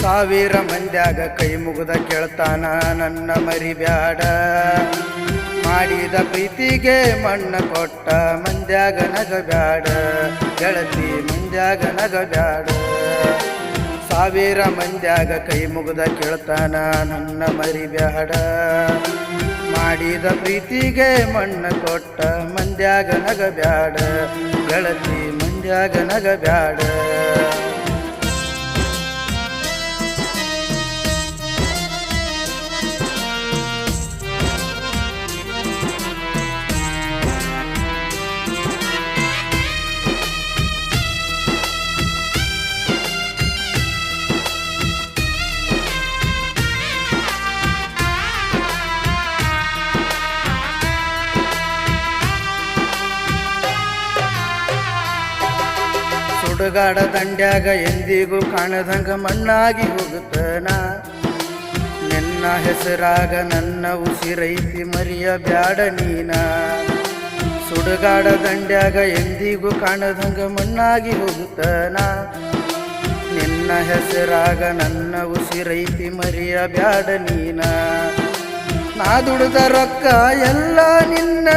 ಸಾವಿರ ಮಂದ್ಯಾಗ ಕೈ ಮುಗಿದ ಕೇಳ್ತಾನ ನನ್ನ ಮರಿಬ್ಯಾಡ. ಮಾಡಿದ ಪ್ರೀತಿಗೆ ಮಣ್ಣ ಕೊಟ್ಟ ಮಂದ್ಯಾಗ ನಗಬ್ಯಾಡ. ಗೆಳತಿ ಮಂದ್ಯಾಗ ನಗಬ್ಯಾಡ. ಸಾವಿರ ಮಂದ್ಯಾಗ ಕೈ ಮುಗಿದ ಕೇಳ್ತಾನ ನನ್ನ ಮರಿಬ್ಯಾಡ. ಮಾಡಿದ ಪ್ರೀತಿಗೆ ಮಣ್ಣ ಕೊಟ್ಟ ಮಂದ್ಯಾಗ ನಗಬ್ಯಾಡ. ಗೆಳತಿ ಮಂದ್ಯಾಗ ನಗಬ್ಯಾಡ. ಸುಡುಗಾಡ ದಂಡ್ಯಾಗ ಎಂದಿಗೂ ಕಾಣದಂಗ ಮಣ್ಣಾಗಿ ಹೋಗುತ್ತನ. ನಿನ್ನ ಹೆಸರಾಗ ನನ್ನ ಉಸಿರೈತಿ ಮರಿಯಬ್ಯಾಡ ನೀನ. ಸುಡುಗಾಡ ದಂಡ್ಯಾಗ ಎಂದಿಗೂ ಕಾಣದಂಗ ಮಣ್ಣಾಗಿ ಹೋಗುತ್ತನ. ನಿನ್ನ ಹೆಸರಾಗ ನನ್ನ ಉಸಿರೈತಿ ಮರಿಯಬ್ಯಾಡ ನೀನ. ನಾ ದುಡಿದ ರೊಕ್ಕ ಎಲ್ಲ ನಿನ್ನ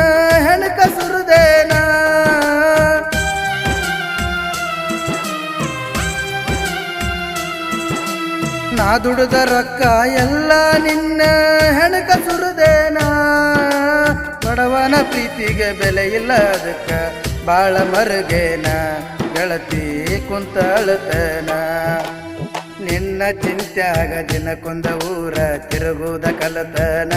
ಹೆಣಕ ಸುರಿದೇನ. ನಾ ದುಡಿದ ರೊಕ್ಕ ಎಲ್ಲ ನಿನ್ನ ಹೆಣಕ ಸುರಿದೇನ. ಬಡವನ ಪ್ರೀತಿಗೆ ಬೆಲೆ ಇಲ್ಲ ಅದಕ್ಕ ಬಾಳ ಮರುಗೇನ. ಗೆಳತಿ ಕುಂತ ಅಳತನ. ನಿನ್ನ ಚಿಂತ್ಯಾಗ ದಿನಕ್ಕೊಂದ ಊರ ತಿರುಗುವುದ ಕಲತನ.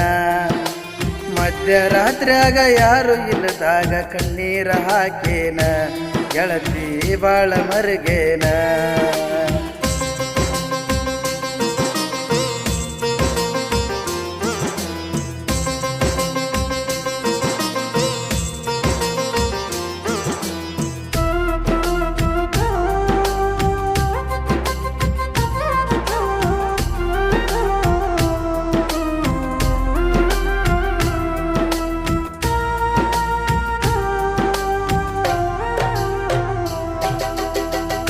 ಮಧ್ಯರಾತ್ರಿಯಾಗ ಯಾರು ಇಲ್ಲದಾಗ ಕಣ್ಣೀರ ಹಾಕೇನ. ಗೆಳತಿ ಬಾಳ ಮರುಗೇನ.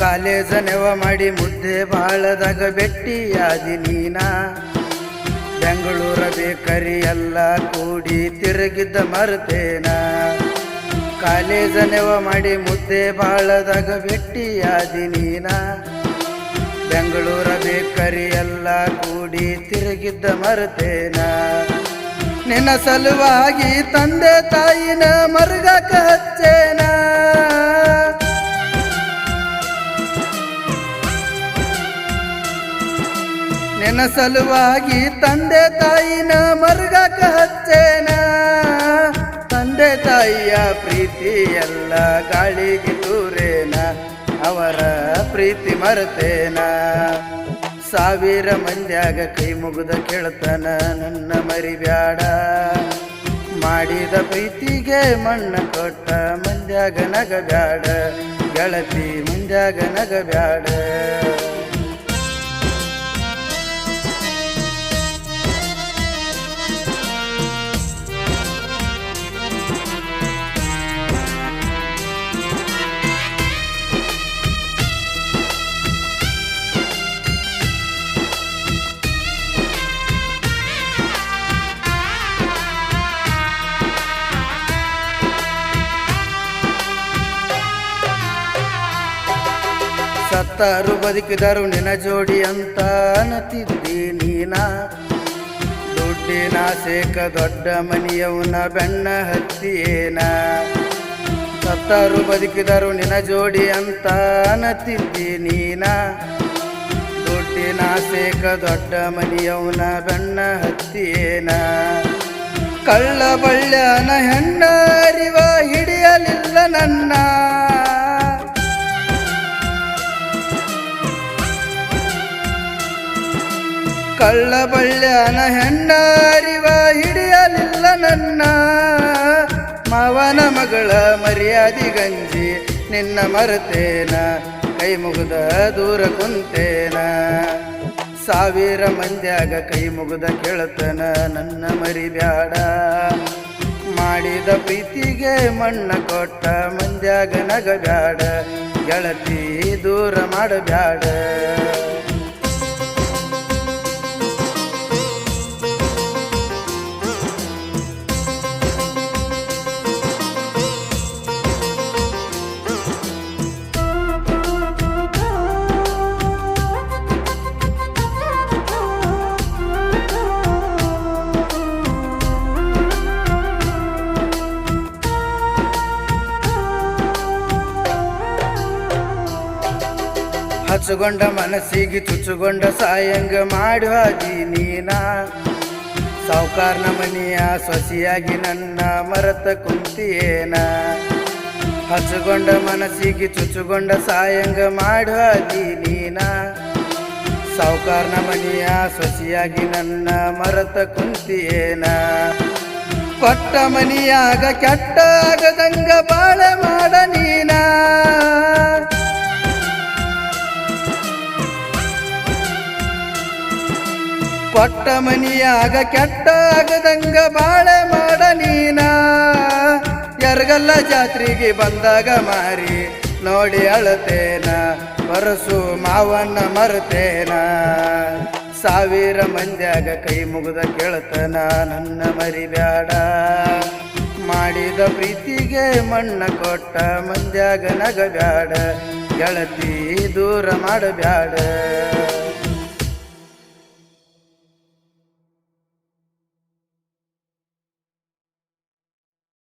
ಕಾಲೇಜ ನೆವ ಮಾಡಿ ಮುದ್ದೆ ಬಾಳದಾಗ ಭೆಟ್ಟಿಯಾದಿ ನೀನ. ಬೆಂಗಳೂರ ಬೇಕರಿ ಎಲ್ಲ ಕೂಡಿ ತಿರುಗಿದ್ದ ಮರ್ತೇನ. ಕಾಲೇಜ ನೆವ ಮಾಡಿ ಮುದ್ದೆ ಬಾಳದಾಗ ಭೆಟ್ಟಿಯಾದಿ ನೀನ. ಬೆಂಗಳೂರ ಬೇಕರಿ ಎಲ್ಲ ಕೂಡಿ ತಿರುಗಿದ್ದ ಮರ್ತೇನ. ನಿನ್ನ ಸಲುವಾಗಿ ತಂದೆ ತಾಯಿನ ಮರುಗಕ ಹಚ್ಚೇನ. ನಿನ್ನ ಸಲುವಾಗಿ ತಂದೆ ತಾಯಿನ ಮರುಗಕ ಹಚ್ಚೇನ. ತಂದೆ ತಾಯಿಯ ಪ್ರೀತಿ ಎಲ್ಲ ಗಾಳಿಗೆ ದೂರೇನ. ಅವರ ಪ್ರೀತಿ ಮರ್ತೇನ. ಸಾವಿರ ಮಂದ್ಯಾಗ ಕೈ ಮುಗಿದ ಕೇಳ್ತಾನ ನನ್ನ ಮರಿಬ್ಯಾಡ. ಮಾಡಿದ ಪ್ರೀತಿಗೆ ಮಣ್ಣ ಕೊಟ್ಟ ಮಂದ್ಯಾಗ ನಗಬ್ಯಾಡ. ಗೆಳತಿ ಮಂದ್ಯಾಗ ನಗಬ್ಯಾಡ. ಸತ್ತಾರು ಬದುಕಿದರು ನಿನ ಜೋಡಿ ಅಂತ ಅನ್ನತಿದ್ದಿ ನೀನ. ದುಡ್ಡಿನ ಸೇಕ ದೊಡ್ಡ ಮನಿಯವನ ಬೆನ್ನ ಹತ್ತಿಯೇನ. ಸತ್ತಾರು ಬದುಕಿದರು ನಿನ ಜೋಡಿ ಅಂತ ಅನ್ನತಿದ್ದಿ ನೀನ. ದುಡ್ಡಿನ ಸೇಕ ದೊಡ್ಡ ಮನಿಯವನ ಬೆನ್ನ ಹತ್ತಿಯೇನ. ಕಳ್ಳ ಬಳ್ಳ್ಯನ ಹೆಣ್ಣ ಅರಿವ ಹಿಡಿಯಲಿಲ್ಲ ನನ್ನ. ಕಳ್ಳ ಬಳ್ಳ್ಯನ ಹೆಣ್ಣ ಅರಿವ ಹಿಡಿಯಲಿಲ್ಲ ನನ್ನ. ಮಾವನ ಮಗಳ ಮರ್ಯಾದಿ ಗಂಜಿ ನಿನ್ನ ಮರೆತೇನ. ಕೈ ಮುಗಿದ ದೂರ ಕುಂತೇನ. ಸಾವಿರ ಮಂದ್ಯಾಗ ಕೈ ಮುಗಿದ ಕೇಳ್ತನ ನನ್ನ ಮರಿಬ್ಯಾಡ. ಮಾಡಿದ ಪ್ರೀತಿಗೆ ಮಣ್ಣ ಕೊಟ್ಟ ಮಂದ್ಯಾಗ ನಗಬ್ಯಾಡ. ಗೆಳತಿ ದೂರ ಮಾಡಬ್ಯಾಡ. ಹಚ್ಚುಗೊಂಡ ಮನಸ್ಸಿಗೆ ಚುಚ್ಚುಗೊಂಡ ಸಾಯಂಗ ಮಾಡುವಾದಿ ನೀನ ಸಾವುಕಾರನ ಮನೆಯ ಸೊಸಿಯಾಗಿ ನನ್ನ ಮರೆತ ಕುಂತಿಯೇನ ಹಚ್ಚುಗೊಂಡ ಮನಸ್ಸಿಗೆ ಚುಚ್ಚುಗೊಂಡ ಸಾಯಂಗ ಮಾಡುವಾದಿ ನೀನ ಸಾವುಕಾರನ ಮನೆಯ ಸೊಸಿಯಾಗಿ ನನ್ನ ಮರೆತ ಕುಂತಿಯೇನ ಕೊಟ್ಟ ಮನಿಯಾಗ ಕೆಟ್ಟ ಆಗದಂಗ ಬಾಳೆ ಮಾಡ ನೀನ ಕೊಟ್ಟ ಮನಿಯಾಗ ಕೆಟ್ಟ ಆಗದಂಗ ಬಾಳೆ ಮಾಡ ನೀನ ಎರಗಲ್ಲ ಜಾತ್ರೆಗೆ ಬಂದಾಗ ಮಾರಿ ನೋಡಿ ಅಳತೇನ ಬರಸು ಮಾವನ್ನ ಮರತೇನ ಸಾವಿರ ಮಂದ್ಯಾಗ ಕೈ ಮುಗಿದ ಕೇಳ್ತನ ನನ್ನ ಮರಿಬ್ಯಾಡ ಮಾಡಿದ ಪ್ರೀತಿಗೆ ಮಣ್ಣ ಕೊಟ್ಟ ಮಂದ್ಯಾಗ ನಗಬ್ಯಾಡ ಗೆಳತಿ ದೂರ ಮಾಡಬ್ಯಾಡ